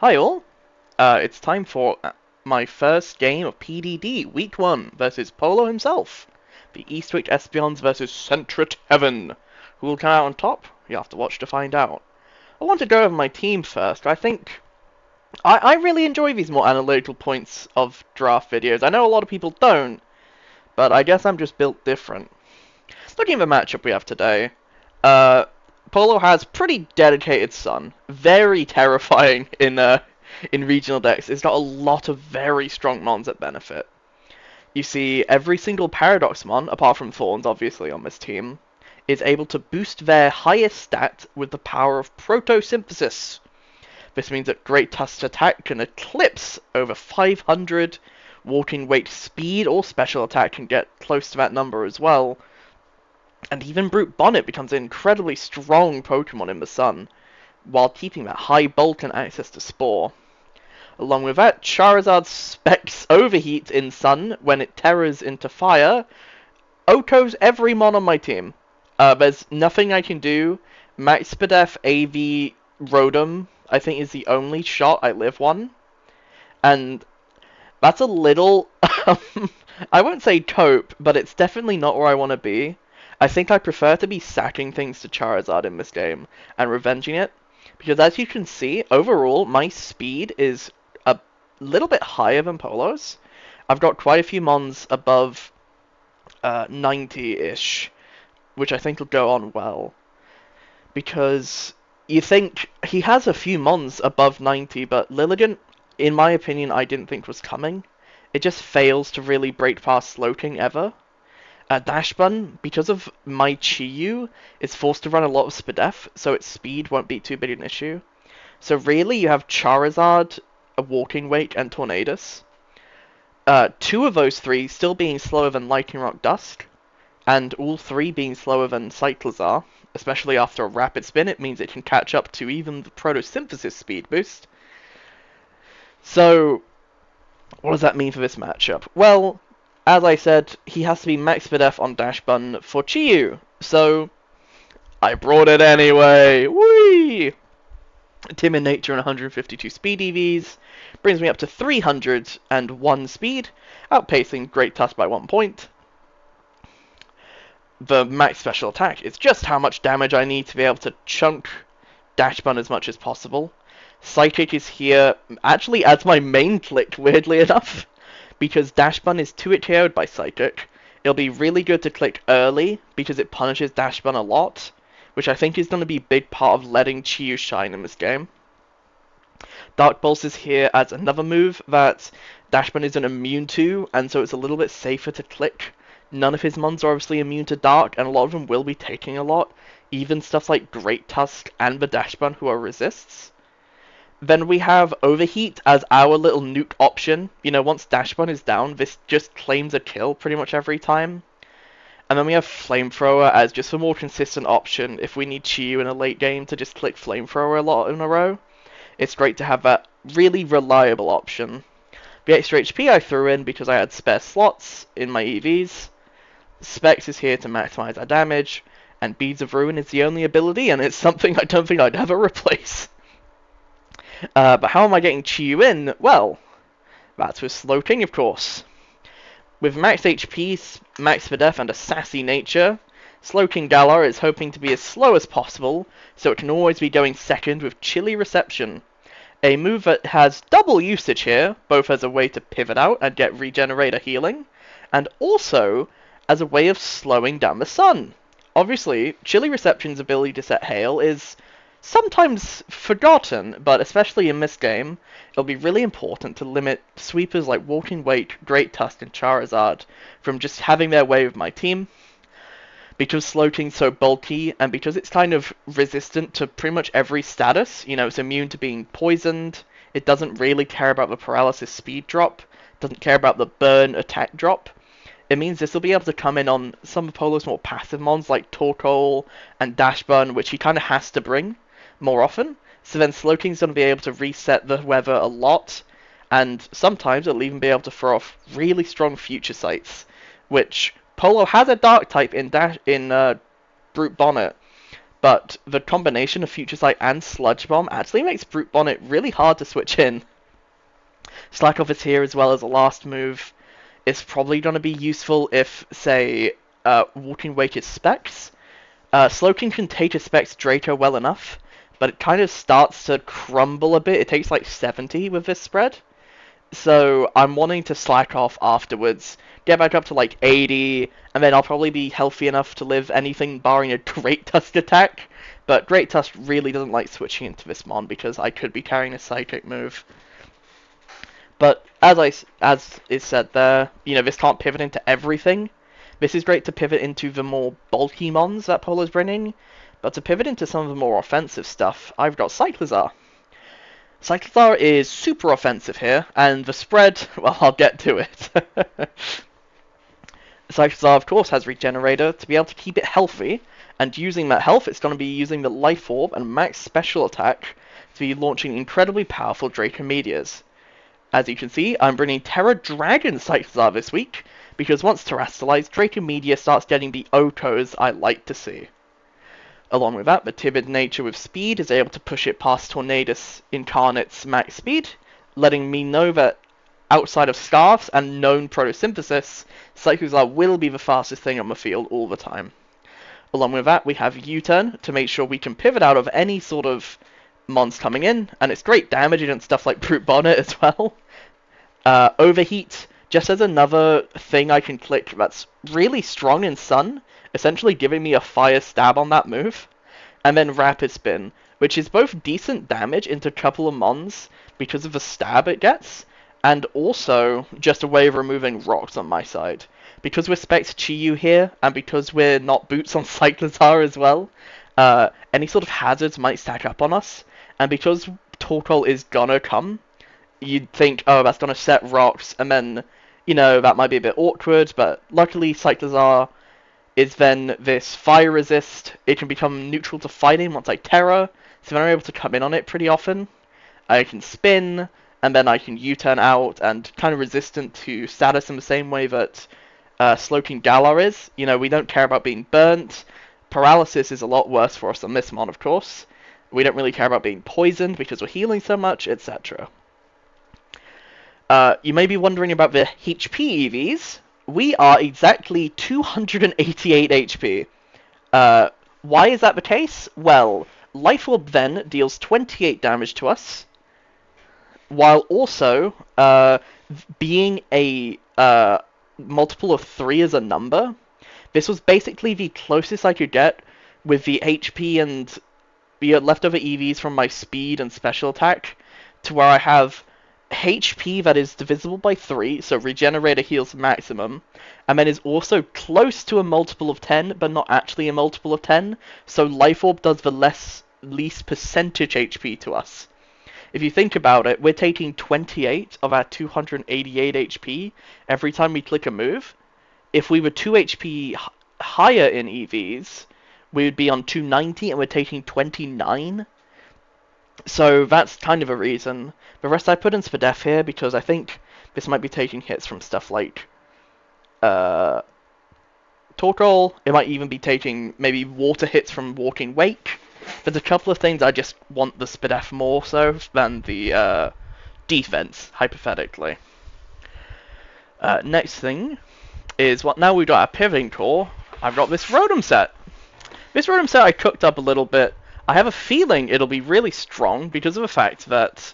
Hi all, it's time for my first game of PDD, Week 1, versus Polo himself. The Eastwick Espions versus Centrit Heaven. Who will come out on top? You have to watch to find out. I want to go over my team first. I think I really enjoy these more analytical points of draft videos. I know a lot of people don't, but I guess I'm just built different. Looking at the matchup we have today, uh, Polo has pretty dedicated Sun. Very terrifying in regional decks. It's got a lot of very strong mons that benefit. You see, every single Paradox mon, apart from Thorns obviously on this team, is able to boost their highest stat with the power of Protosynthesis. This means that Great Tusk's attack can eclipse over 500, walking weight speed or special attack can get close to that number as well. And even Brute Bonnet becomes an incredibly strong Pokemon in the Sun, while keeping that high bulk and access to Spore. Along with that, Charizard specs Overheat in Sun when it terrors into Fire. Oko's every mon on my team. There's nothing I can do. Max Spadef AV Rotom, I think, is the only shot I live one. And that's a little... I won't say cope, but it's definitely not where I want to be. I think I prefer to be sacking things to Charizard in this game and revenging it. Because as you can see, overall, my speed is a little bit higher than Polo's. I've got quite a few mons above 90-ish, which I think will go on well. Because you think he has a few mons above 90, but Lilligant, in my opinion, I didn't think was coming. It just fails to really break past Slowking ever. Dashbun, because of my Chi-Yu, is forced to run a lot of Spadef, so its speed won't be too big an issue. So really, you have Charizard, a Walking Wake, and Tornadus. Two of those three still being slower than Lightning Rock Dusk, and all three being slower than Cyclizar, especially after a Rapid Spin. It means it can catch up to even the Protosynthesis speed boost. So, what does that mean for this matchup? Well, as I said, he has to be Max Spadef on Dash Button for Chi-Yu, so I brought it anyway. Whee! Timid Nature and 152 speed EVs brings me up to 301 speed, outpacing Great Tusk by 1 point. The max special attack is just how much damage I need to be able to chunk Dash Bun as much as possible. Psychic is here actually as my main click, weirdly enough, because Dash Bun is 2-hit KO'd by Psychic. It'll be really good to click early because it punishes Dash Bun a lot, which I think is going to be a big part of letting Chi-Yu shine in this game. Dark Pulse is here as another move that Dash Bun isn't immune to, and so it's a little bit safer to click. None of his mons are obviously immune to Dark, and a lot of them will be taking a lot. Even stuff like Great Tusk and the Dash Bun, who are resists. Then we have Overheat as our little nuke option. You know, once Dash Bun is down, this just claims a kill pretty much every time. And then we have Flamethrower as just a more consistent option if we need Chi-Yu in a late game to just click Flamethrower a lot in a row. It's great to have that really reliable option. The extra HP I threw in because I had spare slots in my EVs. Specs is here to maximize our damage, and Beads of Ruin is the only ability, and it's something I don't think I'd ever replace. But how am I getting Chi-Yu in? Well, that's with Slowking, of course. With max HP, max Spadef, and a sassy nature, Slowking Galar is hoping to be as slow as possible, so it can always be going second with Chilly Reception. A move that has double usage here, both as a way to pivot out and get Regenerator healing, and also as a way of slowing down the sun. Obviously, Chilly Reception's ability to set Hail is sometimes forgotten, but especially in this game, it'll be really important to limit sweepers like Walking Wake, Great Tusk, and Charizard from just having their way with my team. Because Slowking's so bulky, and because it's kind of resistant to pretty much every status, you know, it's immune to being poisoned, it doesn't really care about the paralysis speed drop, doesn't care about the burn attack drop. It means this will be able to come in on some of Polo's more passive mons like Torkoal and Dash Bun, which he kind of has to bring more often. So then Slowking's going to be able to reset the weather a lot, and sometimes it'll even be able to throw off really strong future sights, which Polo has a Dark type in Brute Bonnet, but the combination of Future Sight and Sludge Bomb actually makes Brute Bonnet really hard to switch in. Slack Off is here as well as a last move. It's probably going to be useful if, say, Walking Wake is Specs. Slowking can take a Specs Draco well enough, but it kind of starts to crumble a bit. It takes like 70 with this spread. So I'm wanting to slack off afterwards, get back up to like 80, and then I'll probably be healthy enough to live anything barring a Great Tusk attack. But Great Tusk really doesn't like switching into this mon because I could be carrying a psychic move. But as is said there, this can't pivot into everything. This is great to pivot into the more bulky mons that Polo's bringing, but to pivot into some of the more offensive stuff, I've got Cyclizar. Cyclizar is super offensive here, and the spread, well, I'll get to it. Cyclizar, of course, has Regenerator to be able to keep it healthy, and using that health, it's going to be using the Life Orb and Max Special Attack to be launching incredibly powerful Draco Meteors. As you can see, I'm bringing Terra Dragon Cyclizar this week, because once terrestrialized, Draco Meteor starts getting the Okos I like to see. Along with that, the timid nature with speed is able to push it past Tornadus Incarnate's max speed, letting me know that outside of Scarfs and known Photosynthesis, Cyclizar will be the fastest thing on the field all the time. Along with that, we have U-Turn to make sure we can pivot out of any sort of mons coming in, and it's great damage against stuff like Brute Bonnet as well. Overheat, just as another thing I can click that's really strong in Sun, essentially giving me a fire stab on that move. And then Rapid Spin, which is both decent damage into a couple of mons because of the stab it gets, and also just a way of removing rocks on my side. Because we're Specs Chiyu here, and because we're not Boots on Cyclizar as well, any sort of hazards might stack up on us, and because Torkoal is gonna come, you'd think, oh, that's gonna set rocks, and then, that might be a bit awkward, but luckily Cyclizar is then this fire resist. It can become neutral to fighting once I Terra, so then I'm able to come in on it pretty often. I can spin, and then I can U-turn out, and kind of resistant to status in the same way that Slowking Galar is. We don't care about being burnt. Paralysis is a lot worse for us on this mon, of course. We don't really care about being poisoned because we're healing so much, etc. You may be wondering about the HP EVs. We are exactly 288 HP. Why is that the case? Well, Life Orb then deals 28 damage to us, while also being a multiple of 3 as a number. This was basically the closest I could get with the HP and the leftover EVs from my speed and special attack to where I have HP that is divisible by 3, so Regenerator heals maximum, and then is also close to a multiple of 10, but not actually a multiple of 10, so Life Orb does the least percentage HP to us. If you think about it, we're taking 28 of our 288 HP every time we click a move. If we were 2 HP higher in EVs, we would be on 290, and we're taking 29. So that's kind of a reason. The rest I put in Spadef here because I think this might be taking hits from stuff like Torkoal. It might even be taking maybe water hits from Walking Wake. There's a couple of things I just want the Spadef more so than the defense, hypothetically. Next thing is now we've got our pivoting core, I've got this Rotom set. This Rotom set I cooked up a little bit. I have a feeling it'll be really strong because of the fact that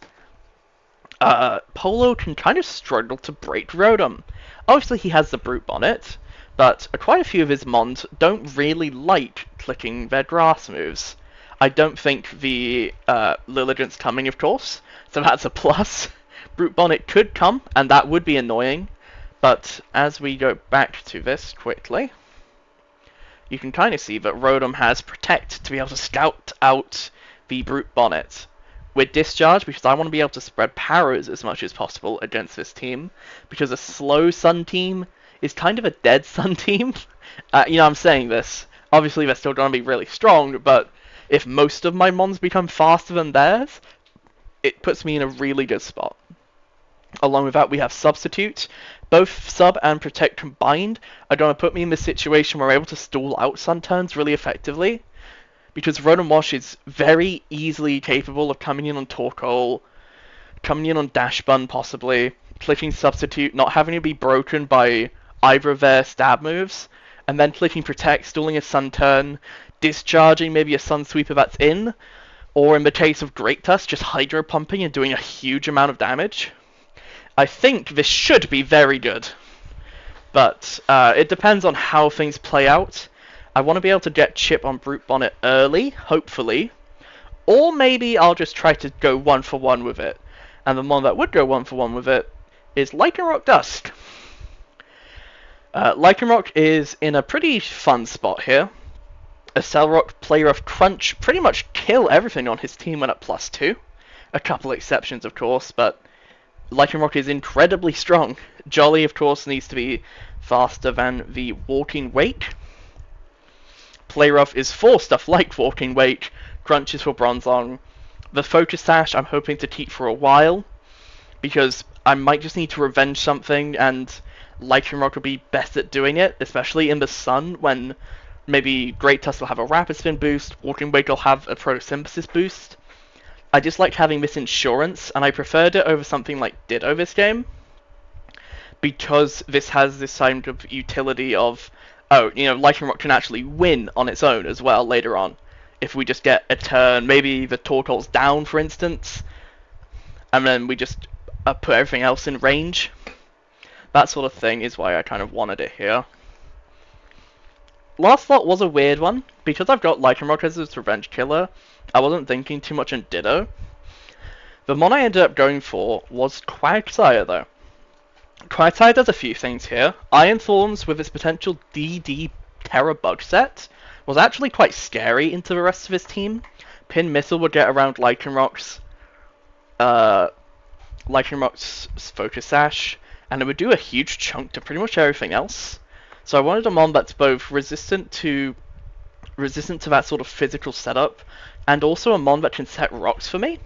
Polo can kind of struggle to break Rotom. Obviously he has the Brute Bonnet, but quite a few of his mons don't really like clicking their grass moves. I don't think the Lilligant's coming, of course, so that's a plus. Brute Bonnet could come, and that would be annoying, but as we go back to this quickly, you can kind of see that Rotom has Protect to be able to scout out the Brute Bonnet. With Discharge, because I want to be able to spread powers as much as possible against this team, because a slow Sun team is kind of a dead Sun team. I'm saying this. Obviously, they're still going to be really strong, but if most of my mons become faster than theirs, it puts me in a really good spot. Along with that, we have Substitute. Both Sub and Protect combined are going to put me in this situation where I'm able to stall out Sun turns really effectively. because Rotom Wash is very easily capable of coming in on Torkoal, coming in on Dash Bun possibly, clicking Substitute, not having to be broken by either of their stab moves, and then clicking Protect, stalling a Sun Turn, discharging maybe a Sun Sweeper that's in, or in the case of Great Tusk, just Hydro Pumping and doing a huge amount of damage. I think this should be very good, but it depends on how things play out. I want to be able to get Chip on Brute Bonnet early, hopefully, or maybe I'll just try to go 1-for-1 with it. And the one that would go 1-for-1 with it is Lycanroc Dusk. Lycanroc is in a pretty fun spot here. Accelerock, Play Rough, Crunch pretty much kill everything on his team when at +2. A couple exceptions, of course, but Lycanroc is incredibly strong. Jolly, of course, needs to be faster than the Walking Wake. Play Rough is for stuff like Walking Wake. Crunch is for Bronzong. The Focus Sash I'm hoping to keep for a while, because I might just need to revenge something, and Lycanroc will be best at doing it, especially in the sun, when maybe Great Tusk will have a Rapid Spin boost, Walking Wake will have a Photosynthesis boost. I just like having this insurance, and I preferred it over something like Ditto this game, because this has this kind of utility of, oh, you know, Lycanroc can actually win on its own as well later on. If we just get a turn, maybe the Torkoal's down, for instance, and then we just put everything else in range. That sort of thing is why I kind of wanted it here. Last Thought was a weird one, because I've got Lycanroc as its revenge killer. I wasn't thinking too much on Ditto. The mon I ended up going for was Quagsire, though. Quagsire does a few things here. Iron Thorns, with its potential DD Terra bug set, was actually quite scary into the rest of his team. Pin Missile would get around Lycanroc's Focus Sash, and it would do a huge chunk to pretty much everything else. So I wanted a mon that's both resistant to that sort of physical setup, and also a mon that can set rocks for me.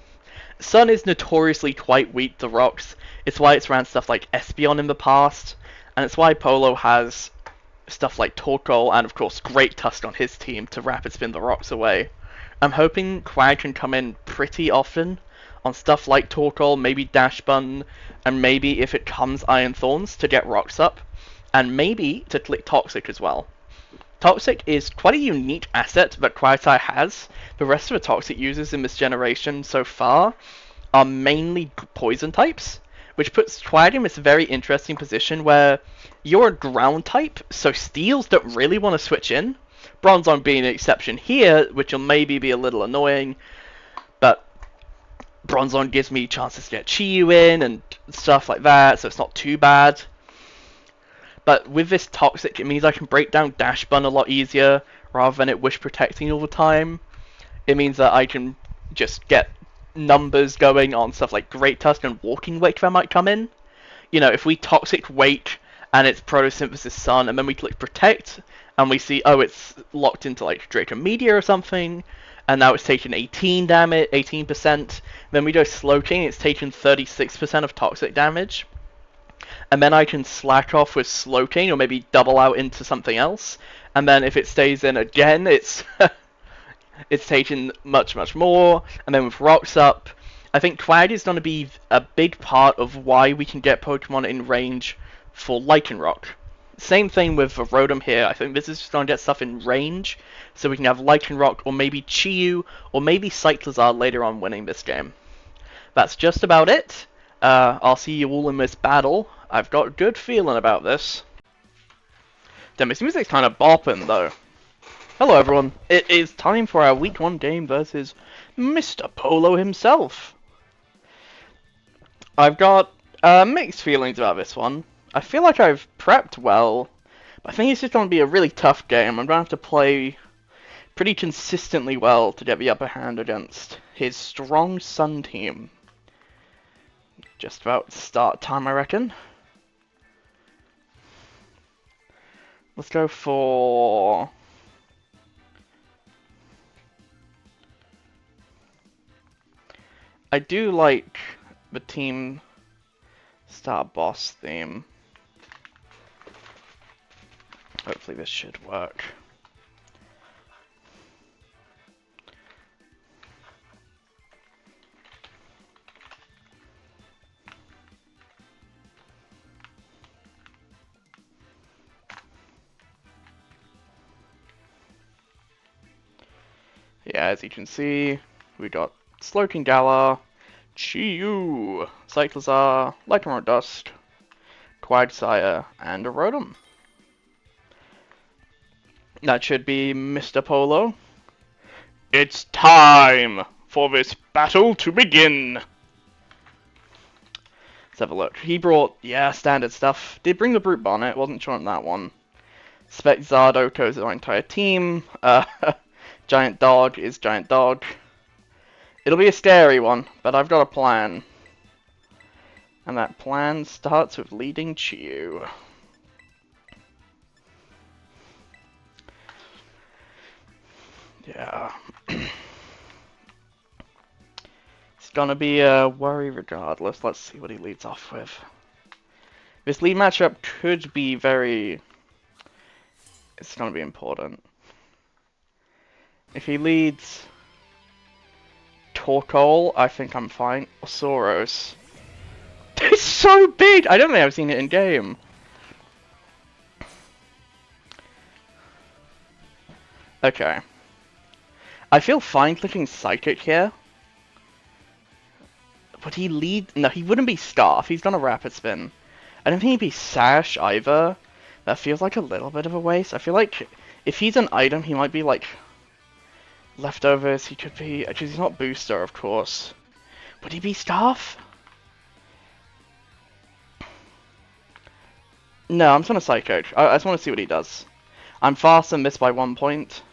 Sun is notoriously quite weak to rocks. It's why it's ran stuff like Espeon in the past, and it's why Polo has stuff like Torkoal and of course Great Tusk on his team to Rapid Spin the rocks away. I'm hoping Quag can come in pretty often on stuff like Torkoal, maybe Dash Bun, and maybe if it comes Iron Thorns to get rocks up, and maybe to click Toxic as well. Toxic is quite a unique asset that Quagsire has. The rest of the Toxic users in this generation so far are mainly poison types, which puts Quag in this very interesting position where you're a ground type, so Steels don't really want to switch in. Bronzong being an exception here, which will maybe be a little annoying, but Bronzong gives me chances to get Chi-Yu in and stuff like that, so it's not too bad. But with this Toxic, it means I can break down Dash Bun a lot easier, rather than it Wish Protecting all the time. It means that I can just get numbers going on stuff like Great Tusk and Walking Wake that might come in. You know, if we Toxic Wake and it's Photosynthesis Sun, and then we click Protect, and we see, oh, it's locked into like Draco Meteor or something, and now it's taken 18 damage, 18%, then we go Slowking, it's taken 36% of Toxic damage, and then I can slack off with Slowking, or maybe double out into something else, and then if it stays in again, it's it's taken much, much more, and then with Rocks Up, I think Quag is going to be a big part of why we can get Pokemon in range for Lycanroc. Same thing with the Rotom here. I think this is just going to get stuff in range, so we can have Lycanroc, or maybe Chi-Yu, or maybe Cyclizar later on winning this game. That's just about it. I'll see you all in this battle. I've got a good feeling about this. Damn, this music's kind of bopping, though. Hello, everyone. It is time for our Week 1 game versus Mr. Polo himself. I've got mixed feelings about this one. I feel like I've prepped well, but I think it's just going to be a really tough game. I'm going to have to play pretty consistently well to get the upper hand against his strong Sun team. Just about start time, I reckon. Let's go for... I do like the Team Star Boss theme. Hopefully this should work. Yeah, as you can see, we got Slowking Galar, Chi-Yu, Cyclizar, Lycanroc Dust, Quagsire, and a Rotom. That should be Mr. Polo. It's time for this battle to begin! Let's have a look. He brought, yeah, standard stuff. Did bring the Brute Bonnet, wasn't sure on that one. Spec Zardo goes our entire team. Giant Dog is Giant Dog. It'll be a scary one, but I've got a plan. And that plan starts with leading Chi-Yu. Yeah. It's gonna be a worry regardless. Let's see what he leads off with. This lead matchup could be very... It's gonna be important. If he leads Torkoal, I think I'm fine. Or Soros. It's so big! I don't think I've seen it in game. Okay. I feel fine clicking Psychic here. Would he lead? No, he wouldn't be Scarf. He's gonna Rapid Spin. I don't think he'd be Sash either. That feels like a little bit of a waste. I feel like if he's an item, he might be like leftovers. He could be, because he's not Booster, of course. Would he be Scarf? No, I'm just gonna Psychic. I just want to see what he does. I'm fast and missed by 1 point.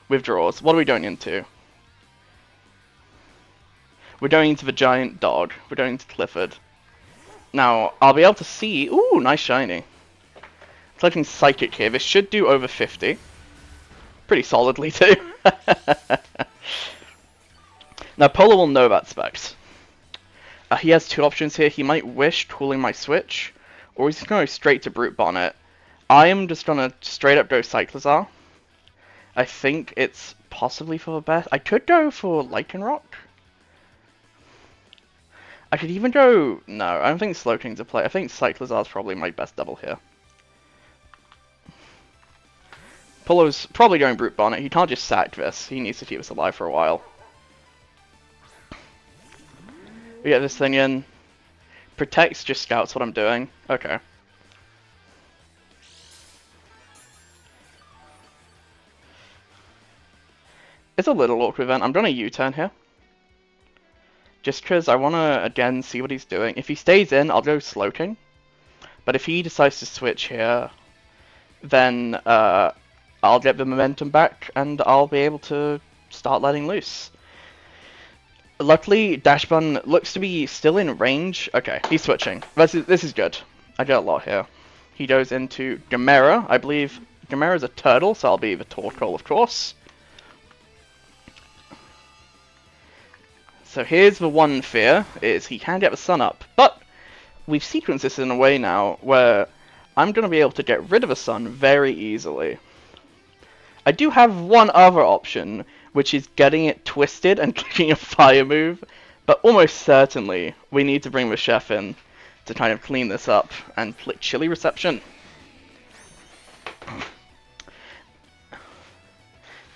Withdraws. What are we going into? We're going into the Giant Dog. We're going to Clifford. Now, I'll be able to see... Ooh, nice shiny. Clicking Psychic here. This should do over 50. Pretty solidly, too. Now, Polo will know that specs. He has two options here. He might wish tooling my switch, or he's going to go straight to Brute Bonnet. I am just going to straight up go Cyclizar. I think it's possibly for the best. I could go for Lycanroc. I could even go... No, I don't think Slowking's a play. I think Cyclizar's probably my best double here. Polo's probably going Brute Bonnet. He can't just sack this. He needs to keep us alive for a while. We get this thing in. Protects just scouts what I'm doing. Okay. It's a little awkward event. I'm going to U-turn here. Just because I want to, again, see what he's doing. If he stays in, I'll go Slowking. But if he decides to switch here, then I'll get the momentum back, and I'll be able to start letting loose. Luckily, Dashbun looks to be still in range. Okay, he's switching. This is good. I get a lot here. He goes into Gamera. I believe Gamera's a turtle, so I'll be the Torkoal, of course. So here's the one fear, is he can get the sun up, but we've sequenced this in a way now where I'm going to be able to get rid of the sun very easily. I do have one other option, which is getting it twisted and clicking a fire move, but almost certainly we need to bring the chef in to kind of clean this up and click Chilly Reception.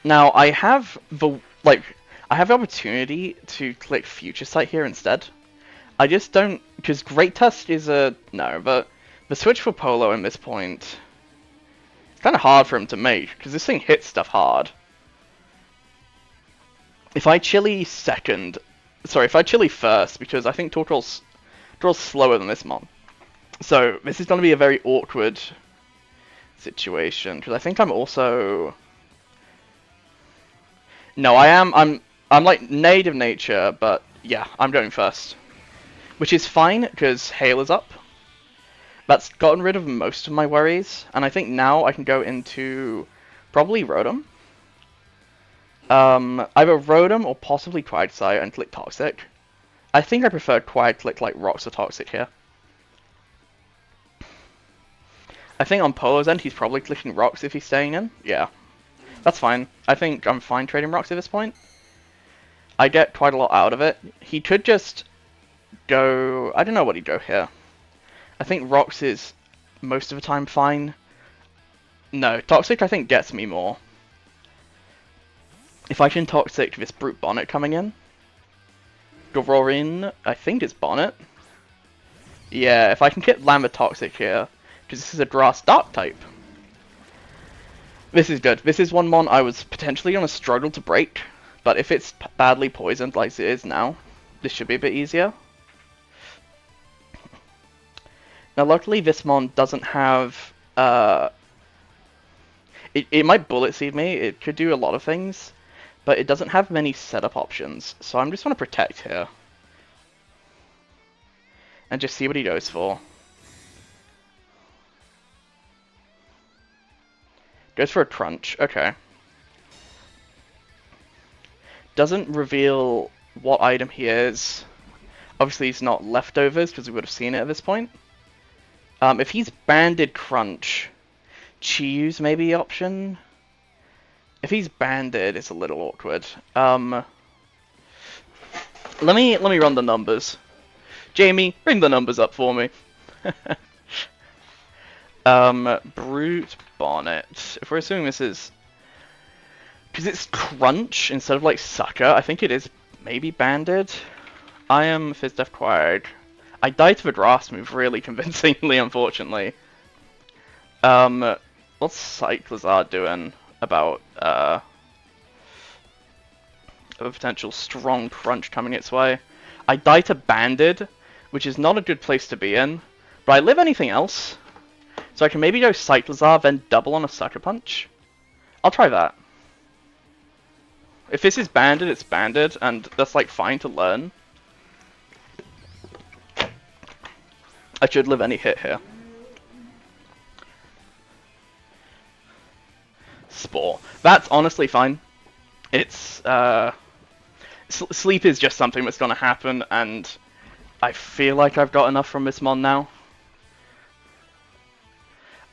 Now I have the, I have the opportunity to click Future Sight here instead. I just don't, because Great Tusk is a, no, but the switch for Polo in this point, it's kind of hard for him to make, because this thing hits stuff hard. If I Chilly second, sorry, if I Chilly first, because I think Torkoal's slower than this mon. So this is going to be a very awkward situation, because I think I'm also... No, I'm like native nature, but yeah, I'm going first. Which is fine, because Hail is up. That's gotten rid of most of my worries, and I think now I can go into probably Rotom. Either Rotom or possibly Quagsire and click Toxic. I think I prefer click like Rocks or Toxic here. I think on Polo's end, he's probably clicking Rocks if he's staying in. Yeah, that's fine. I think I'm fine trading Rocks at this point. I get quite a lot out of it. He could just go... I don't know what he'd go here. I think Rocks is most of the time fine. No, Toxic I think gets me more. If I can toxic this Brute Bonnet coming in. Gororin, I think it's Bonnet. Yeah, if I can get Lambert toxic here, because this is a grass dark type. This is good. This is one mon I was potentially going to struggle to break, but if it's badly poisoned like it is now, this should be a bit easier. Now luckily this mon doesn't have... It might bullet seed me, it could do a lot of things, but it doesn't have many setup options, so I'm just going to protect here. And just see what he goes for. Goes for a crunch, okay. Doesn't reveal what item he is. Obviously he's not leftovers, because we would have seen it at this point. If he's banded crunch, Chiu's maybe option. If he's banded, it's a little awkward. Let me run the numbers. Jamie, bring the numbers up for me. Brute Bonnet. If we're assuming this is... Because it's crunch instead of like sucker, I think it is maybe banded. I am Fizdef Quag. I died to the grass move really convincingly, unfortunately. What's Cyclizar doing about a potential strong crunch coming its way? I die to banded, which is not a good place to be in, but I live anything else. So I can maybe go Cyclizar, then double on a Sucker Punch. I'll try that. If this is banded, it's banded, and that's like fine to learn. I should live any hit here. Spore. That's honestly fine. It's, sleep is just something that's gonna happen, and I feel like I've got enough from this mon now.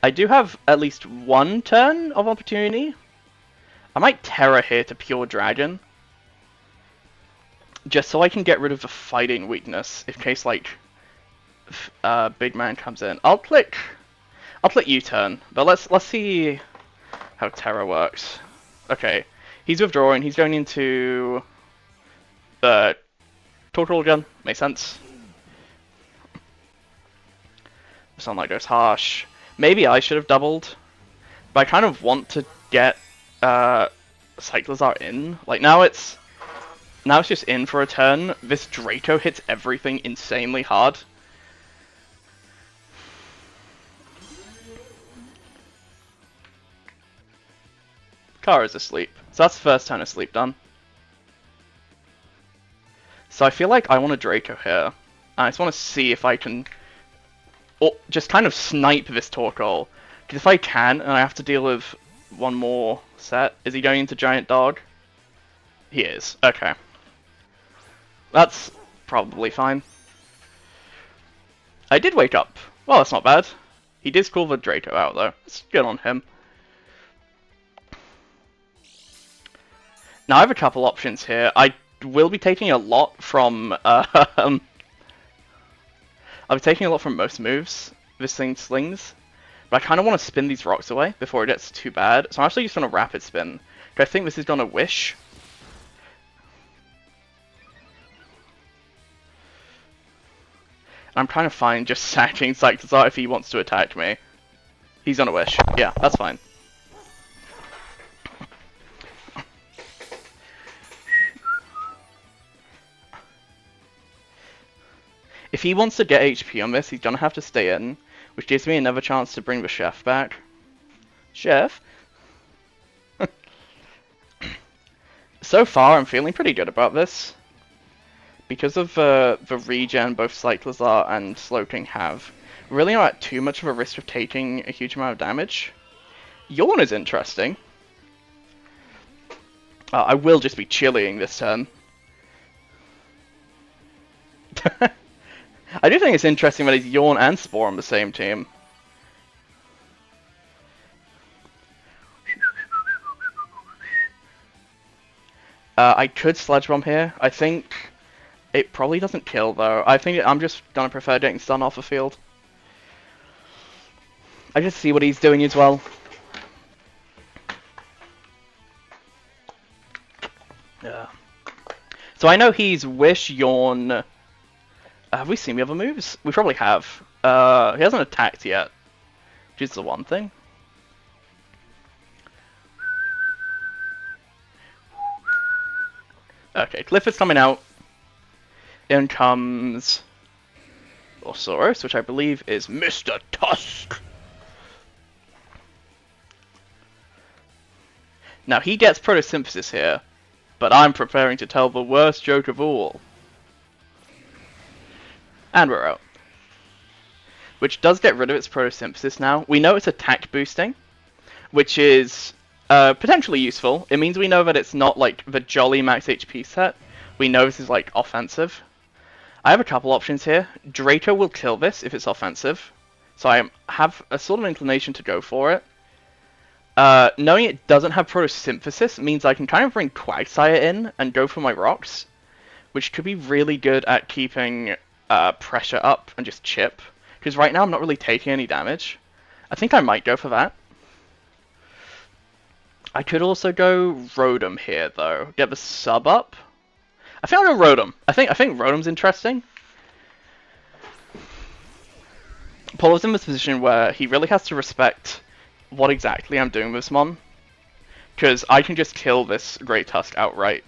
I do have at least one turn of opportunity. I might Terra here to Pure Dragon. Just so I can get rid of the fighting weakness, in case, like, big man comes in. I'll click U-turn, but let's see how Terra works. Okay, he's withdrawing, he's going into the Torkoal gun, makes sense. Sunlight goes harsh. Maybe I should have doubled, but I kind of want to get Cyclizar in. Like now it's just in for a turn. This Draco hits everything insanely hard. Kara's asleep. So that's the first turn of sleep done. So I feel like I want a Draco here. I just want to see if I can just kind of snipe this Torkoal. Because if I can, and I have to deal with one more set. Is he going into Giant Dog? He is. Okay. That's probably fine. I did wake up. Well, that's not bad. He did call the Draco out, though. That's good on him. Now, I have a couple options here. I will be taking a lot from... I'll be taking a lot from most moves. This thing slings. But I kind of want to spin these rocks away before it gets too bad. So I'm actually just going to rapid spin. I think this is going to wish. I'm kind of fine just sacking Cyclizar if he wants to attack me. He's going to wish. Yeah, that's fine. If he wants to get HP on this, he's going to have to stay in, which gives me another chance to bring the chef back. Chef? So far, I'm feeling pretty good about this. Because of the regen both Cyclizar and Slowking have, we're really not at too much of a risk of taking a huge amount of damage. Yawn is interesting. I will just be chillying this turn. I do think it's interesting that he's Yawn and Spore on the same team. I could Sludge Bomb here. I think it probably doesn't kill, though. I think I'm just gonna prefer getting stun off the field. I just see what he's doing as well. Yeah. So I know he's Wish, Yawn. Have we seen the other moves? We probably have. He hasn't attacked yet, which is the one thing. Okay, Cliff is coming out. In comes Orsoros, which I believe is Mr. Tusk. Now he gets photosynthesis here, but I'm preparing to tell the worst joke of all. And we're out. Which does get rid of its photosynthesis now. We know it's attack boosting, which is potentially useful. It means we know that it's not like the jolly max HP set. We know this is like offensive. I have a couple options here. Draco will kill this if it's offensive, so I have a sort of inclination to go for it. Knowing it doesn't have photosynthesis means I can kind of bring Quagsire in and go for my rocks, which could be really good at keeping pressure up and just chip. Because right now I'm not really taking any damage. I think I might go for that. I could also go Rotom here though. Get the sub up. I think I'll go Rotom. I think Rotom's interesting. Polo's in this position where he really has to respect what exactly I'm doing with this mon. Because I can just kill this Great Tusk outright.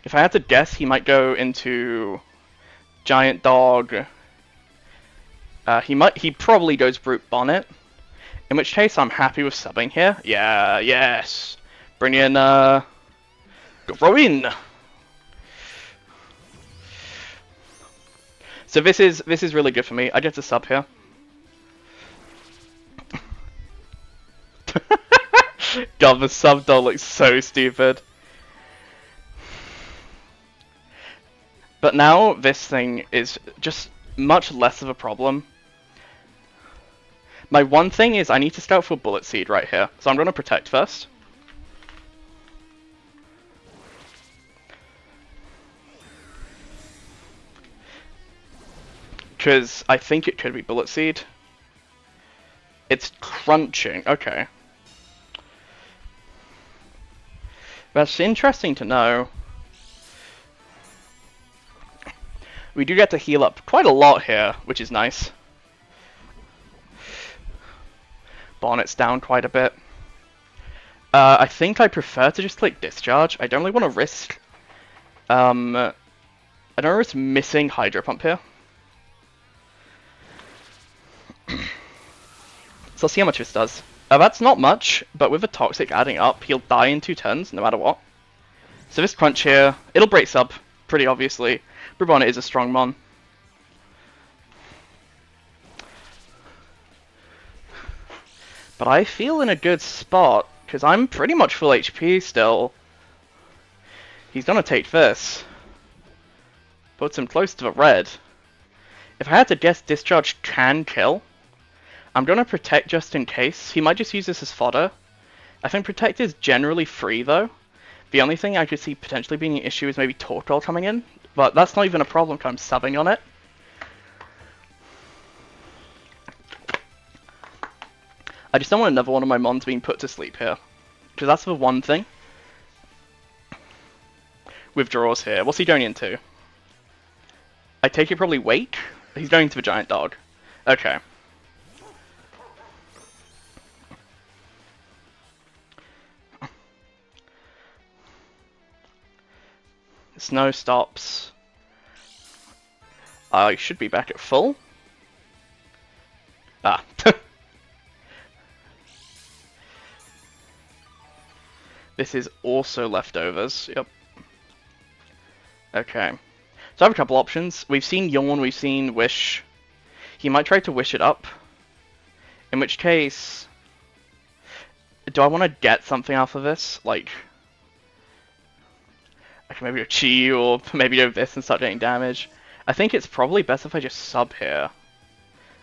If I had to guess, he might go into Giant Dog. He probably goes Brute Bonnet. In which case, I'm happy with subbing here. Yeah, yes. Bring in, Groin. So this is really good for me. I get to sub here. God, the sub doll looks so stupid. But now this thing is just much less of a problem. My one thing is I need to scout for Bullet Seed right here. So I'm going to protect first. Because I think it could be Bullet Seed. It's crunching. Okay. That's interesting to know. We do get to heal up quite a lot here, which is nice. Bonnet's down quite a bit. I think I prefer to just click Discharge. I don't really want to risk... I don't risk missing Hydro Pump here. So let's see how much this does. That's not much, but with the Toxic adding up, he'll die in 2 turns, no matter what. So this Crunch here, it'll break sub, pretty obviously. Brubonnet is a strong mon. But I feel in a good spot, because I'm pretty much full HP still. He's gonna take this. Puts him close to the red. If I had to guess, Discharge can kill. I'm gonna Protect just in case. He might just use this as fodder. I think Protect is generally free though. The only thing I could see potentially being an issue is maybe Torkoal coming in. But that's not even a problem because I'm subbing on it. I just don't want another one of my mons being put to sleep here. Because that's the one thing. Withdraws here. What's he going into? I take it probably Wake? He's going to the Giant Dog. Okay. Snow stops. I should be back at full. Ah. This is also leftovers. Yep. Okay. So I have a couple options. We've seen Yawn, we've seen Wish. He might try to Wish it up. In which case... Do I want to get something off of this? Like... I can maybe go Chi or maybe do this and start getting damage. I think it's probably best if I just sub here.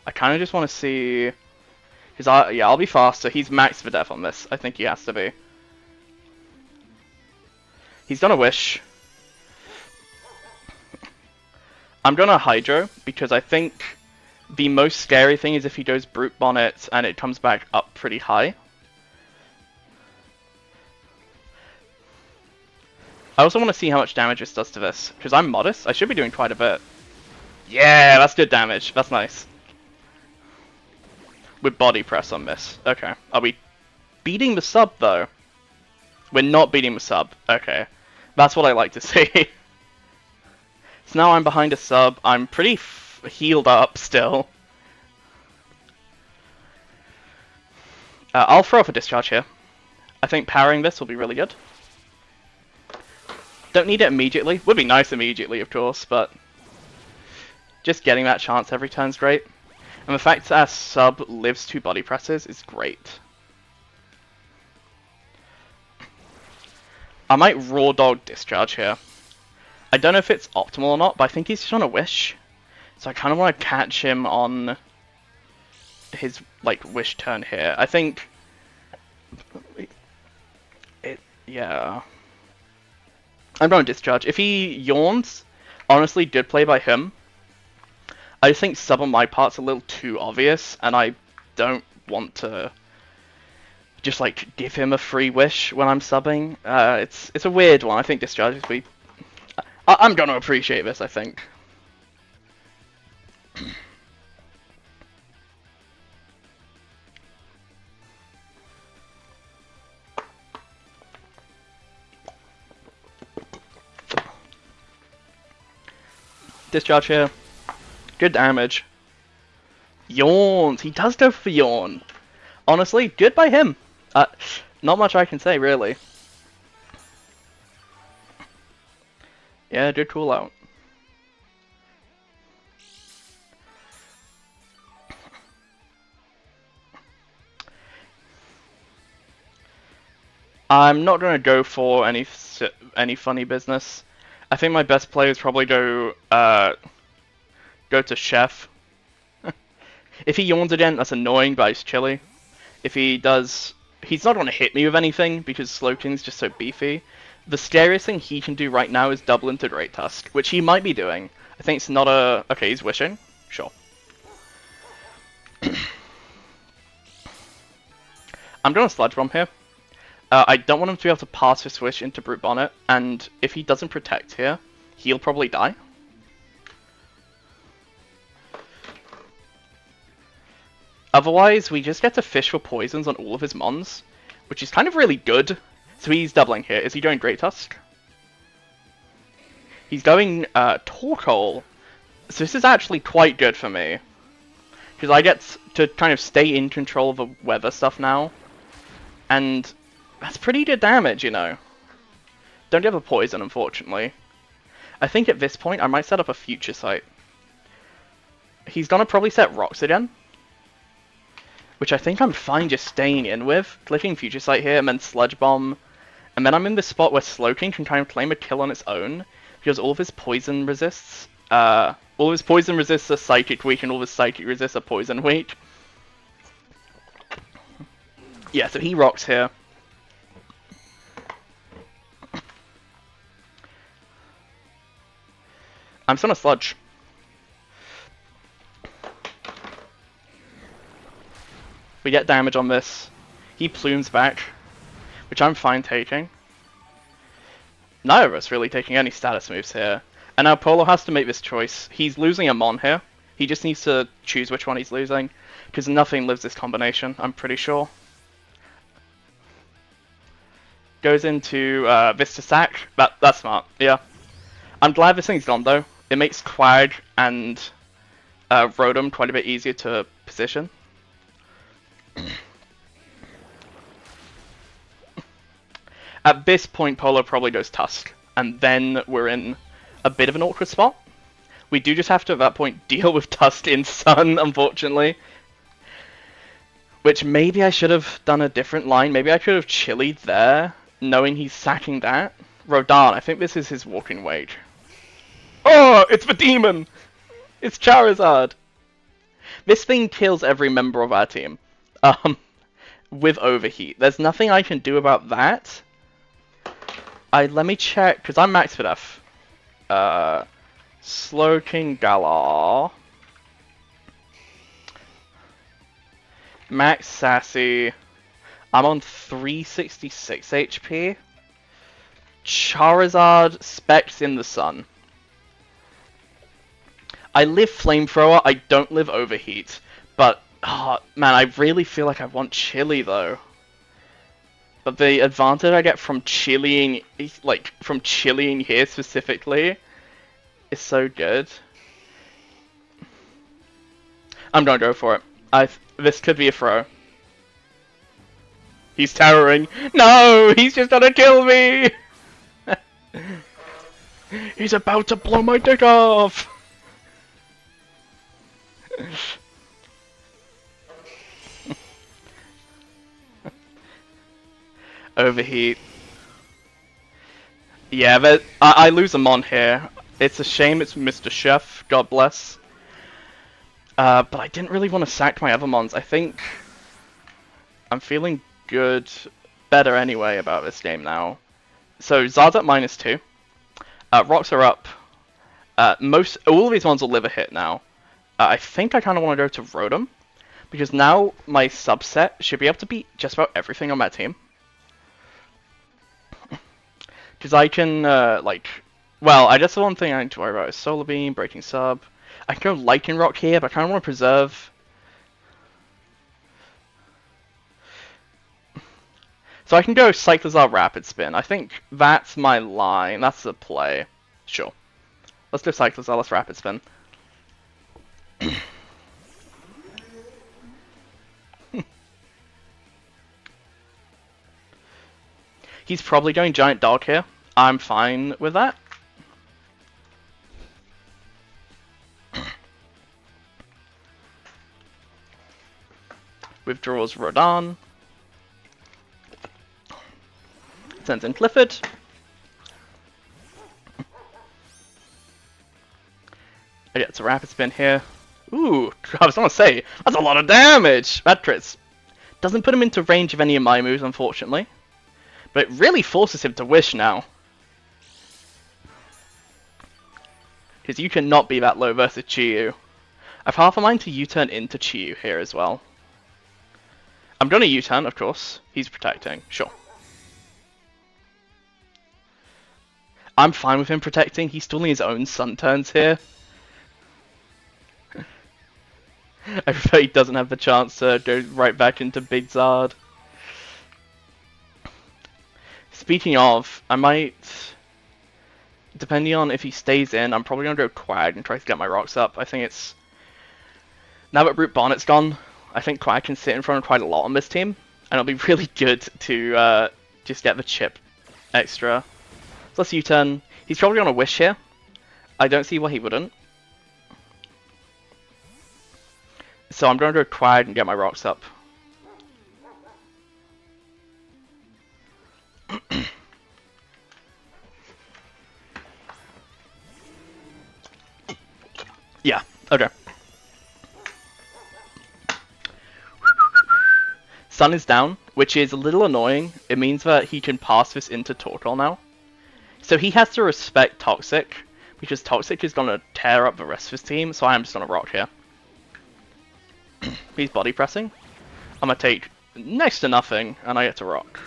I kind of just want to see... Because yeah, I'll be faster. He's max for death on this. I think he has to be. He's gonna Wish. I'm gonna Hydro, because I think The most scary thing is if he goes Brute Bonnet and it comes back up pretty high. I also want to see how much damage this does to this, because I'm modest. I should be doing quite a bit. Yeah, that's good damage. That's nice. With body press on this. Okay. Are we beating the sub, though? We're not beating the sub. Okay. That's what I like to see. So now I'm behind a sub. I'm pretty healed up still. I'll throw off a discharge here. I think parrying this will be really good. Don't need it immediately. Would be nice immediately, of course, but just getting that chance every turn's great. And the fact that our sub lives 2 body presses is great. I might raw dog discharge here. I don't know if it's optimal or not, but I think he's just on a wish. So I kind of want to catch him on his wish turn here. I think yeah. I'm going to discharge. If he yawns, honestly, good play by him. I just think sub on my part's a little too obvious, and I don't want to just give him a free wish when I'm subbing. It's a weird one. I think discharge is I'm going to appreciate this, I think. Discharge here. Good damage. Yawns. He does go for yawn. Honestly, good by him. Not much I can say, really. Yeah, good cool out. I'm not going to go for any funny business. I think my best play is probably go to Chef. If he yawns again, that's annoying, but he's chilly. If he does, he's not going to hit me with anything because Slowking's just so beefy. The scariest thing he can do right now is double into Great Tusk, which he might be doing. I think it's not a... Okay, he's wishing. Sure. I'm going to Sludge Bomb here. I don't want him to be able to pass his wish into Brute Bonnet, and if he doesn't protect here, he'll probably die. Otherwise, we just get to fish for poisons on all of his mons, which is kind of really good. So he's doubling here. Is he going Great Tusk? He's going Torkoal. So this is actually quite good for me. Because I get to kind of stay in control of the weather stuff now. And that's pretty good damage, you know. Don't get the poison, unfortunately. I think at this point I might set up a Future Sight. He's gonna probably set Rocks again. Which I think I'm fine just staying in with. Clicking Future Sight here and then Sludge Bomb. And then I'm in this spot where Slowking can kind of claim a kill on its own. Because all of his poison resists. All of his poison resists are Psychic weak and all of his Psychic resists are poison weak. Yeah, so he rocks here. I'm just gonna Sludge. We get damage on this. He plumes back, which I'm fine taking. Neither of us really taking any status moves here. And now Polo has to make this choice. He's losing a Mon here. He just needs to choose which one he's losing, because nothing lives this combination, I'm pretty sure. Goes into Vista Sack. That's smart, yeah. I'm glad this thing's gone though. It makes Quag and Rotom quite a bit easier to position. At this point, Polo probably goes Tusk, and then we're in a bit of an awkward spot. We do just have to, at that point, deal with Tusk in Sun, unfortunately. Which maybe I should have done a different line. Maybe I could have chillied there, knowing he's sacking that. Rodan, I think this is his walking weight. Oh, it's the demon! It's Charizard! This thing kills every member of our team. With Overheat. There's nothing I can do about that. Let me check, because I'm max for death. Slowking Galar. Max Sassy. I'm on 366 HP. Charizard, Specs in the Sun. I live Flamethrower, I don't live Overheat. But, oh, man, I really feel like I want Chili, though. But the advantage I get from chilling, like, from chilling here specifically, is so good. I'm gonna go for it. This could be a throw. He's towering. No! He's just gonna kill me! He's about to blow my dick off! Overheat. Yeah, but I lose a mon here. It's a shame it's Mr. Chef, God bless. But I didn't really want to sack my other mons. I think I'm feeling better anyway about this game now. So Zard's at -2. Rocks are up. All of these mons will live a hit now. I think I kind of want to go to Rotom, because now my subset should be able to beat just about everything on my team. Because I can, well, I guess the one thing I need to worry about is Solar Beam, Breaking Sub. I can go Lichen Rock here, but I kind of want to preserve. So I can go Cyclizar Rapid Spin. I think that's my line. That's the play. Sure. Let's go Cyclizar, let's Rapid Spin. He's probably going Giant Dog here. I'm fine with that. Withdraws Rodon. Sends in Clifford. I get a Rapid Spin here. Ooh, I was gonna say, that's a lot of damage! That crits. Doesn't put him into range of any of my moves, unfortunately. But it really forces him to Wish now. Because you cannot be that low versus Chi-Yu. I've half a mind to U-turn into Chi-Yu here as well. I'm gonna U-turn, of course. He's protecting, sure. I'm fine with him protecting. He's stalling his own Sun turns here. I prefer he doesn't have the chance to go right back into Big Zard. Speaking of, I might, depending on if he stays in, I'm probably going to go Quag and try to get my rocks up. I think it's, now that Root Bonnet's gone, I think Quag can sit in front of quite a lot on this team, and it'll be really good to just get the chip extra. So let's U-turn. He's probably going to Wish here. I don't see why he wouldn't. So I'm going to go Quag and get my rocks up. Yeah, okay. Sun is down, which is a little annoying. It means that he can pass this into Torkoal now. So he has to respect Toxic, because Toxic is going to tear up the rest of his team, so I'm just going to rock here. He's body pressing. I'm going to take next to nothing, and I get to rock.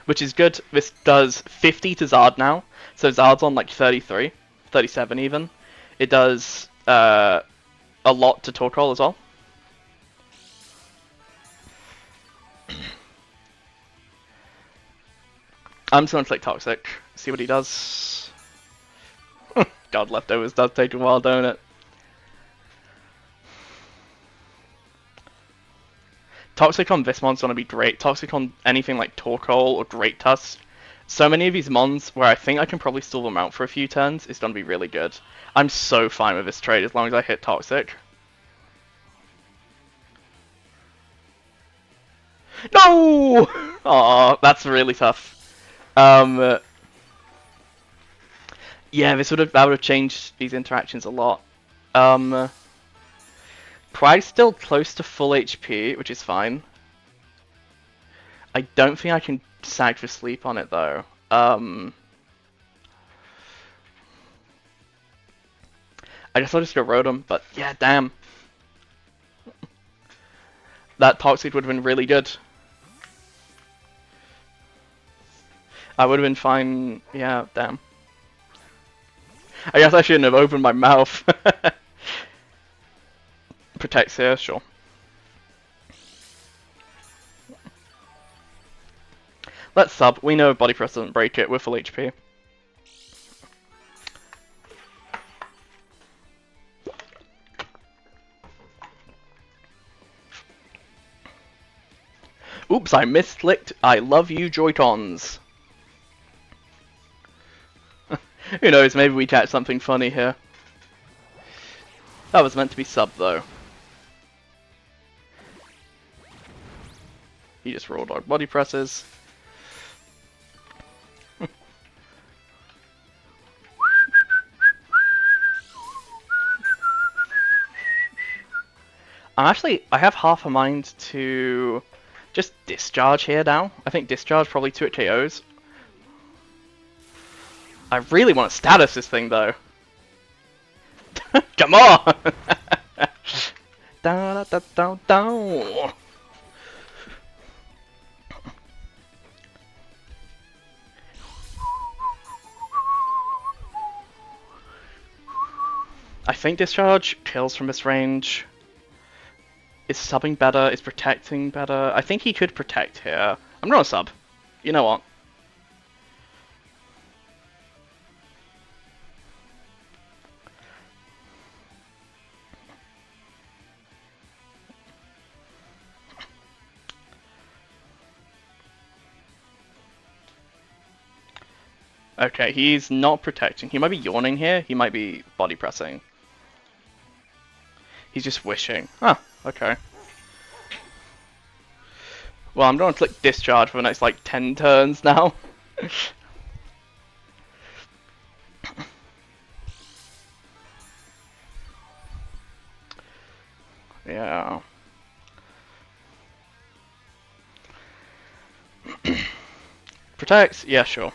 Which is good. This does 50 to Zard now, so Zard's on like 33, 37 even. It does a lot to Torkoal as well. I'm just going to click Toxic, see what he does. God, Leftovers does take a while, don't it? Toxic on this mon's going to be great. Toxic on anything like Torkoal or Great Tusk. So many of these mons where I think I can probably stall them out for a few turns is going to be really good. I'm so fine with this trade as long as I hit Toxic. No! Aw, that's really tough. Yeah, that would have changed these interactions a lot. Quag's still close to full HP, which is fine. I don't think I can sag for sleep on it though. I guess I'll just go Rotom, but yeah, damn. That Toxic would have been really good. I would have been fine. Yeah, damn. I guess I shouldn't have opened my mouth. Protects here, sure. Let's sub. We know Body Press doesn't break it. We're full HP. Oops, I misclicked. I love you, Joy-Cons. Who knows, maybe we catch something funny here. That was meant to be sub, though. He just rolled our body presses. I have half a mind to just discharge here now. I think discharge probably 2 KOs. I really want to status this thing though. Come on! Da, da, da, da, da. I think discharge kills from this range. Is subbing better? Is protecting better? I think he could protect here. I'm gonna sub. You know what? Okay, he's not protecting. He might be yawning here. He might be body pressing. He's just wishing. Huh, okay. Well, I'm going to click discharge for the next, like, 10 turns now. Yeah. Protects? Yeah, sure.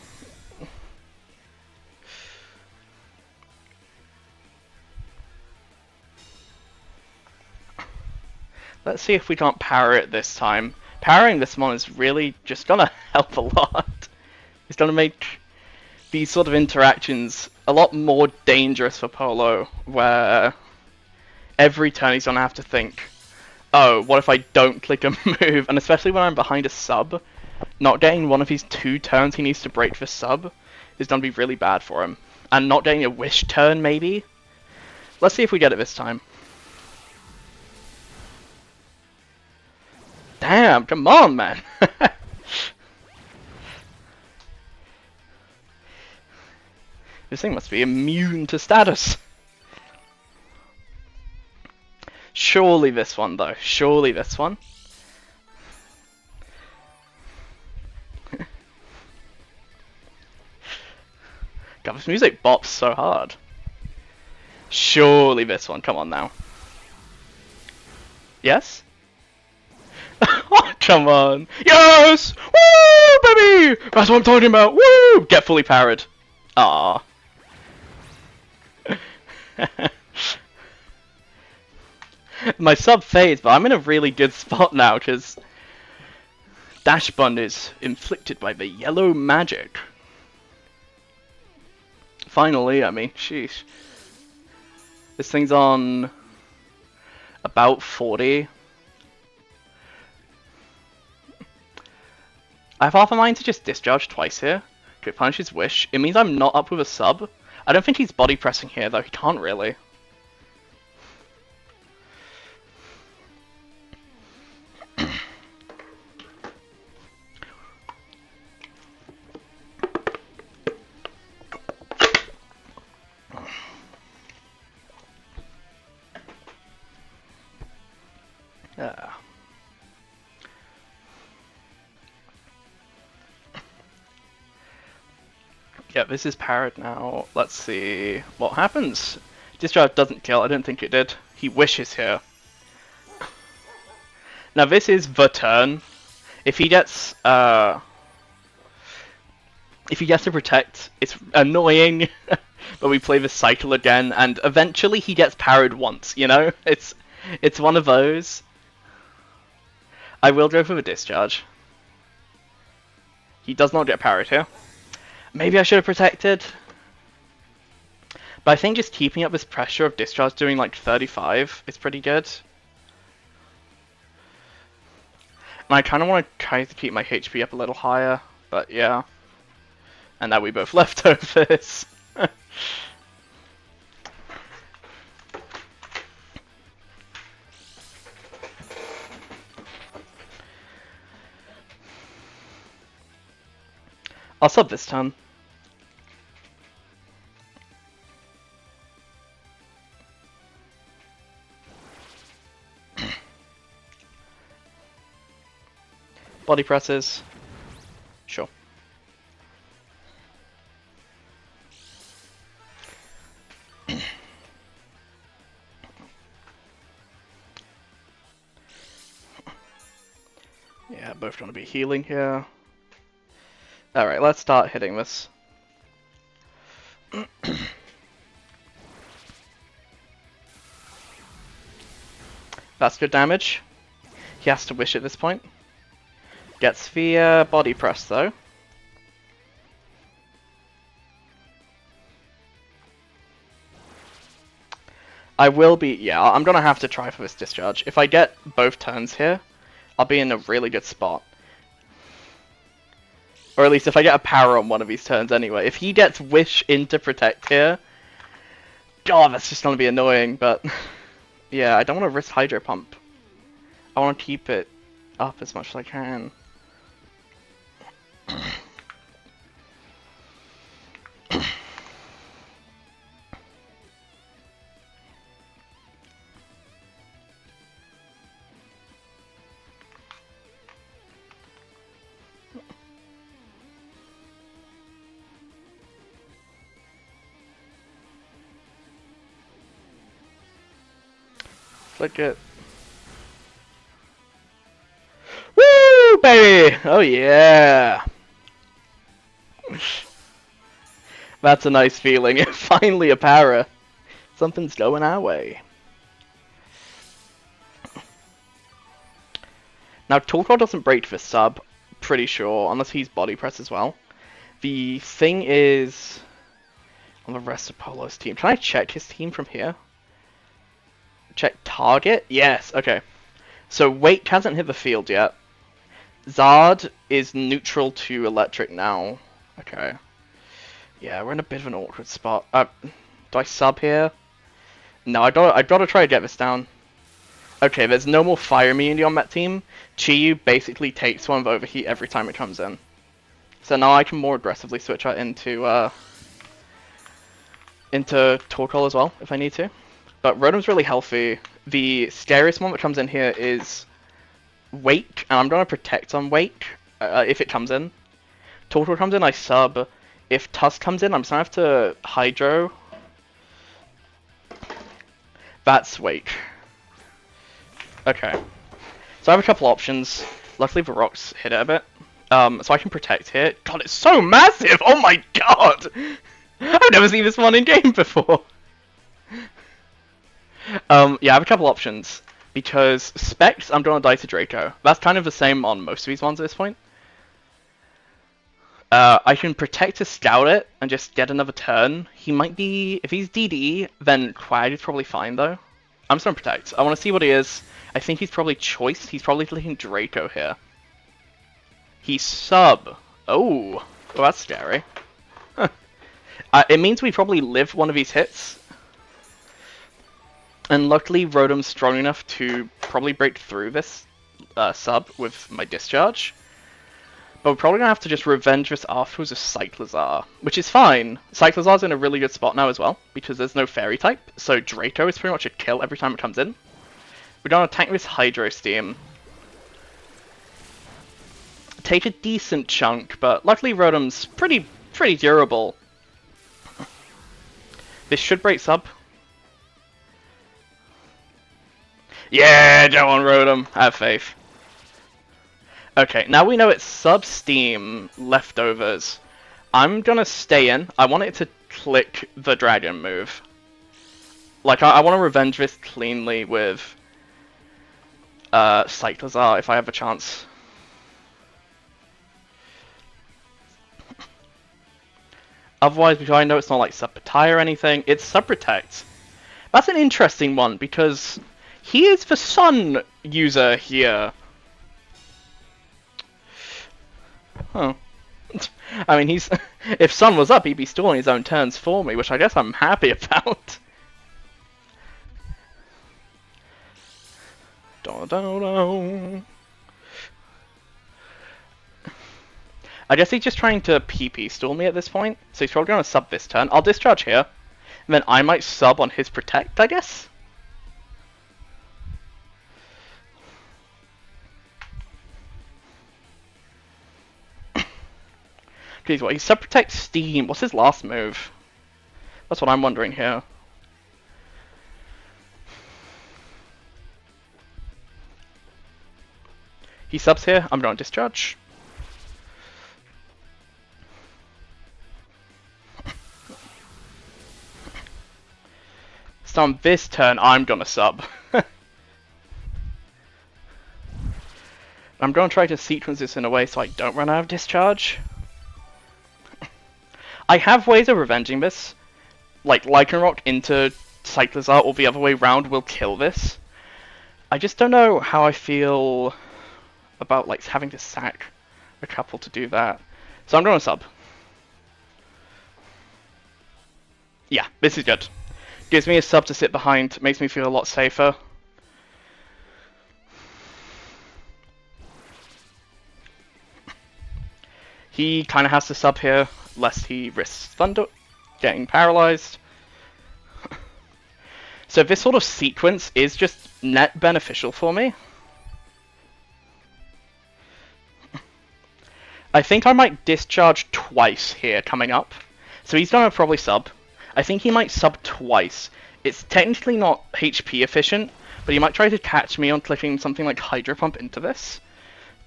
Let's see if we can't power it this time. Powering this mon is really just gonna help a lot. It's gonna make these sort of interactions a lot more dangerous for Polo, where every turn he's gonna have to think, oh, what if I don't click a move? And especially when I'm behind a sub, not getting one of his 2 turns he needs to break for sub is gonna be really bad for him. And not getting a wish turn, maybe? Let's see if we get it this time. Damn, come on, man. This thing must be immune to status. Surely this one, though. Surely this one. God, this music bops so hard. Surely this one. Come on now. Yes? Oh, come on. Yes! Woo, baby! That's what I'm talking about. Woo! Get fully powered. Ah. My sub fades, but I'm in a really good spot now because Dash Bun is inflicted by the yellow magic. Finally, I mean, sheesh. This thing's on about 40. I have half a mind to just discharge twice here. Could punish his wish. It means I'm not up with a sub. I don't think he's body pressing here though. He can't really. Yeah, this is powered now. Let's see what happens. Discharge doesn't kill. I don't think it did. He wishes here. Now this is the turn. If he gets to protect, it's annoying. But we play this cycle again, and eventually he gets powered once. You know, it's one of those. I will go for the discharge. He does not get parried here. Maybe I should have protected. But I think just keeping up this pressure of discharge doing like 35 is pretty good. And I kind of want to try to keep my HP up a little higher, but yeah. And now we both leftovers. I'll sub this turn. Body presses. Sure. Yeah, both going to be healing here. Alright, let's start hitting this. That's good damage. He has to wish at this point. Gets the body press though. I will be, yeah, I'm gonna have to try for this discharge. If I get both turns here, I'll be in a really good spot. Or at least if I get a power on one of these turns anyway. If he gets wish into protect here, God, that's just gonna be annoying, but yeah, I don't want to risk hydro pump. I want to keep it up as much as I can. Flick it. Woo, baby! Oh yeah! That's a nice feeling. Finally a para. Something's going our way. Now, Torkoal doesn't break this sub, pretty sure, unless he's body press as well. The thing is, on the rest of Polo's team, can I check his team from here? Check target? Yes, okay. So Wake hasn't hit the field yet. Zard is neutral to electric now. Okay. Yeah, we're in a bit of an awkward spot. Do I sub here? No, I gotta try to get this down. Okay, there's no more fire immunity on that team. Chiyu basically takes one of overheat every time it comes in. So now I can more aggressively switch out into Torkoal as well, if I need to. But Rotom's really healthy. The scariest one that comes in here is Wake, and I'm gonna protect on Wake if it comes in. Torkoal comes in, I sub. If Tusk comes in, I'm just gonna have to Hydro. That's Wake. Okay. So I have a couple options. Luckily the rocks hit it a bit. So I can protect here. God, it's so massive! Oh my god! I've never seen this one in game before. Yeah, I have a couple options. Because Specs, I'm gonna die to Draco. That's kind of the same on most of these ones at this point. I can protect to scout it and just get another turn. He might be... If he's DD, then Quag is probably fine though. I'm just gonna protect. I want to see what he is. I think he's probably choiced. He's probably taking Draco here. He's sub. Oh, that's scary. Huh. It means we probably live one of these hits. And luckily, Rotom's strong enough to probably break through this sub with my discharge. But we're probably going to have to just revenge this afterwards with Cyclizar, which is fine. Cyclizar's in a really good spot now as well, because there's no fairy type, so Draco is pretty much a kill every time it comes in. We're going to tank this Hydro Steam. Take a decent chunk, but luckily Rotom's pretty durable. This should break sub. Yeah, go on Rotom, have faith. Okay, now we know it's sub-steam leftovers. I'm gonna stay in. I want it to click the dragon move. Like, I want to revenge this cleanly with cyclers are if I have a chance. Otherwise, because I know it's not like sub-Petai or anything, it's sub-protect. That's an interesting one, because he is the Sun user here. Huh. I mean, he's... if Sun was up, he'd be stalling his own turns for me, which I guess I'm happy about. I guess he's just trying to PP stall me at this point, so he's probably going to sub this turn. I'll discharge here, and then I might sub on his protect, I guess? Jeez, what? He sub-protect Steam. What's his last move? That's what I'm wondering here. He subs here. I'm going to discharge. So on this turn, I'm going to sub. I'm going to try to sequence this in a way so I don't run out of discharge. I have ways of revenging this. Like, Lycanroc into Cyclizar or the other way round will kill this. I just don't know how I feel about, like, having to sack a couple to do that. So I'm going to sub. Yeah, this is good. Gives me a sub to sit behind, makes me feel a lot safer. He kind of has to sub here, lest he risks Thunder getting paralyzed. So this sort of sequence is just net beneficial for me. I think I might discharge twice here coming up. So he's gonna probably sub. I think he might sub twice. It's technically not HP efficient, but he might try to catch me on clicking something like Hydro Pump into this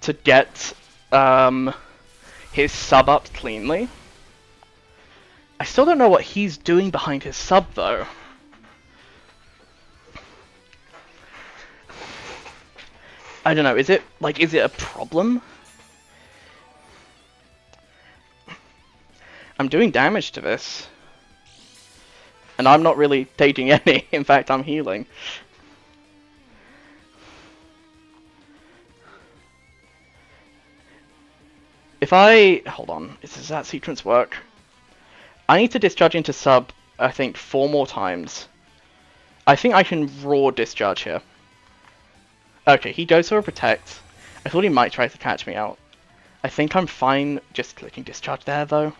to get his sub up cleanly. I still don't know what he's doing behind his sub though. I don't know, is it a problem? I'm doing damage to this. And I'm not really taking any, in fact I'm healing. If I... hold on, does that sequence work? I need to discharge into sub, I think, 4 more times. I think I can raw discharge here. Okay, he goes for a protect. I thought he might try to catch me out. I think I'm fine just clicking discharge there, though.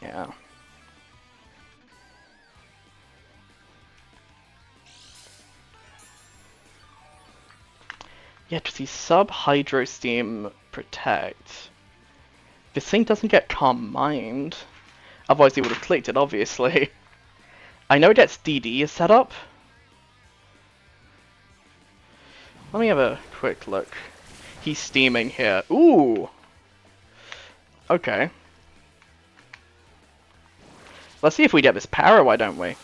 Yeah. Yeah, does he sub Hydro Steam Protect? This thing doesn't get Calm Mind. Otherwise he would have clicked it, obviously. I know it gets DD as set up. Let me have a quick look. He's steaming here. Ooh! Okay. Let's see if we get this power, why don't we?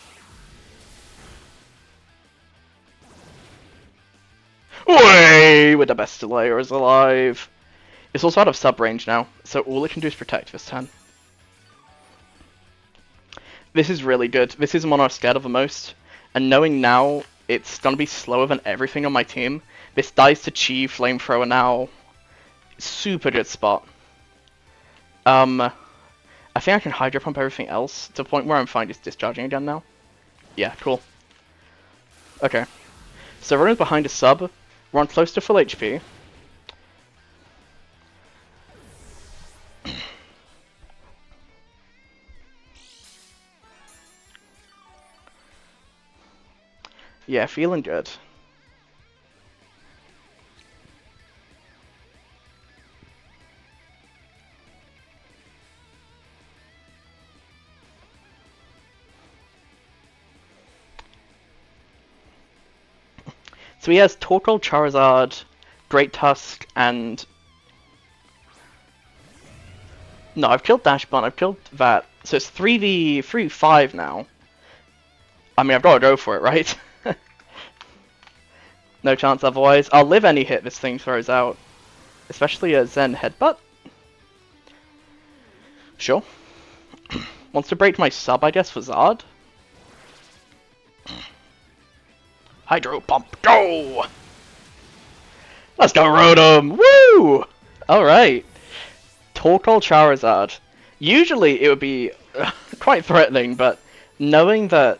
Way with the best delayer is alive. It's also out of sub range now, so all it can do is protect this turn. This is really good. This is the one I'm scared of the most. And knowing now it's gonna be slower than everything on my team, this dies to Chi, Flamethrower now. Super good spot. I think I can Hydro Pump everything else to the point where I'm fine just discharging again now. Yeah, cool. Okay. So everyone's behind a sub. We're on close to full HP. Yeah, feeling good. So he has Torkoal, Charizard, Great Tusk, and... No, I've killed Dashbun, I've killed that. So it's 3v5 now. I mean, I've got to go for it, right? No chance otherwise. I'll live any hit this thing throws out. Especially a Zen Headbutt. Sure. Wants to break my sub, I guess, for Zard. Hydro Pump, go! Let's go, Rotom! Woo! Alright. Torkoal Charizard. Usually it would be quite threatening, but knowing that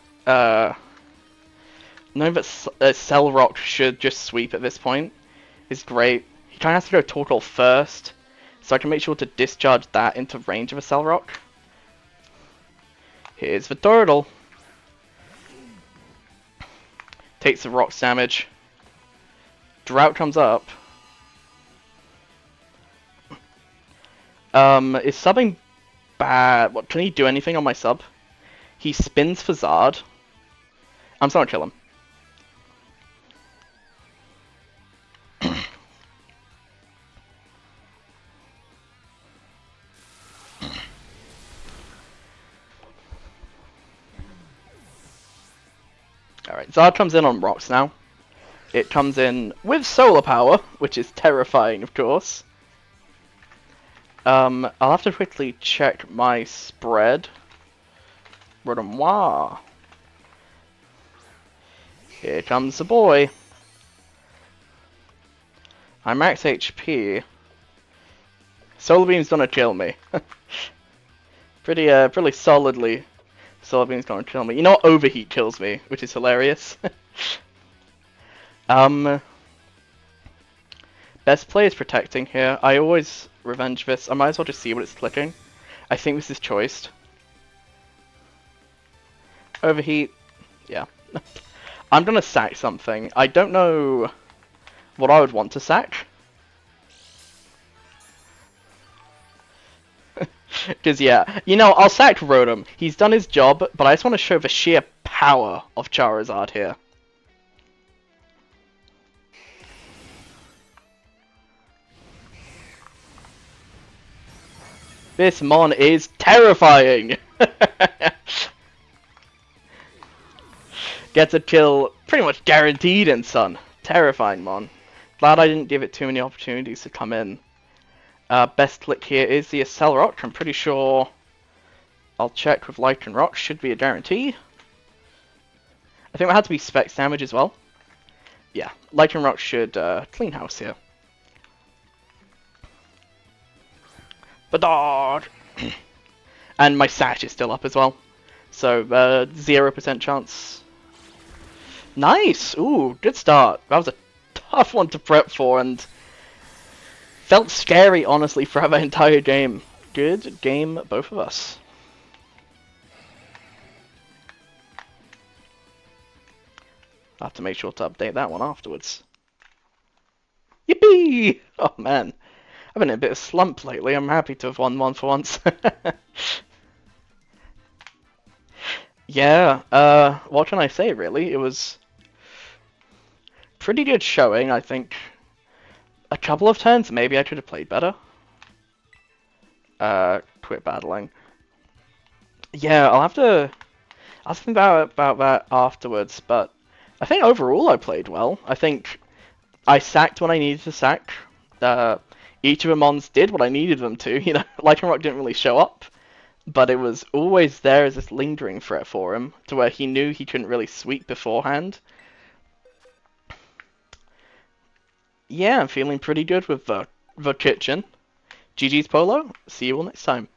Cell Rock should just sweep at this point is great. He kind of has to go Torkoal first, so I can make sure to discharge that into range of a Cell Rock. Here's the turtle. Takes the rocks damage. Drought comes up. Is subbing bad? What, can he do anything on my sub? He spins for Zard. I'm just gonna kill him. Alright, Zard comes in on rocks now. It comes in with solar power, which is terrifying, of course. I'll have to quickly check my spread. Rotom. Here comes the boy. I'm max HP. Solar Beam's gonna kill me. Pretty solidly. Solar Beam's gonna kill me. You know what? Overheat kills me, which is hilarious. Best play is protecting here. I always revenge this. I might as well just see what it's clicking. I think this is choiced. Overheat. Yeah. I'm gonna sack something. I don't know what I would want to sack. Because, yeah, you know, I'll sack Rotom. He's done his job, but I just want to show the sheer power of Charizard here. This Mon is terrifying! Gets a kill pretty much guaranteed in Sun. Terrifying Mon. Glad I didn't give it too many opportunities to come in. Best click here is the Accel Rock. I'm pretty sure I'll check with Lycan Rock. Should be a guarantee. I think it had to be Specs damage as well. Yeah, Lycan Rock should clean house here. Badard! And my Sash is still up as well. So, 0% chance. Nice! Ooh, good start. That was a tough one to prep for, and felt scary, honestly, throughout the entire game. Good game, both of us. I'll have to make sure to update that one afterwards. Yippee! Oh, man. I've been in a bit of a slump lately. I'm happy to have won one for once. Yeah, what can I say, really? It was pretty good showing, I think. A couple of turns, maybe I could have played better. Quit battling. Yeah, I'll think about that afterwards, but I think overall I played well. I think I sacked when I needed to sack. Each of the mons did what I needed them to. You know, Lycan Rock didn't really show up, but it was always there as this lingering threat for him, to where he knew he couldn't really sweep beforehand. Yeah, I'm feeling pretty good with the kitchen. GG's Polo. See you all next time.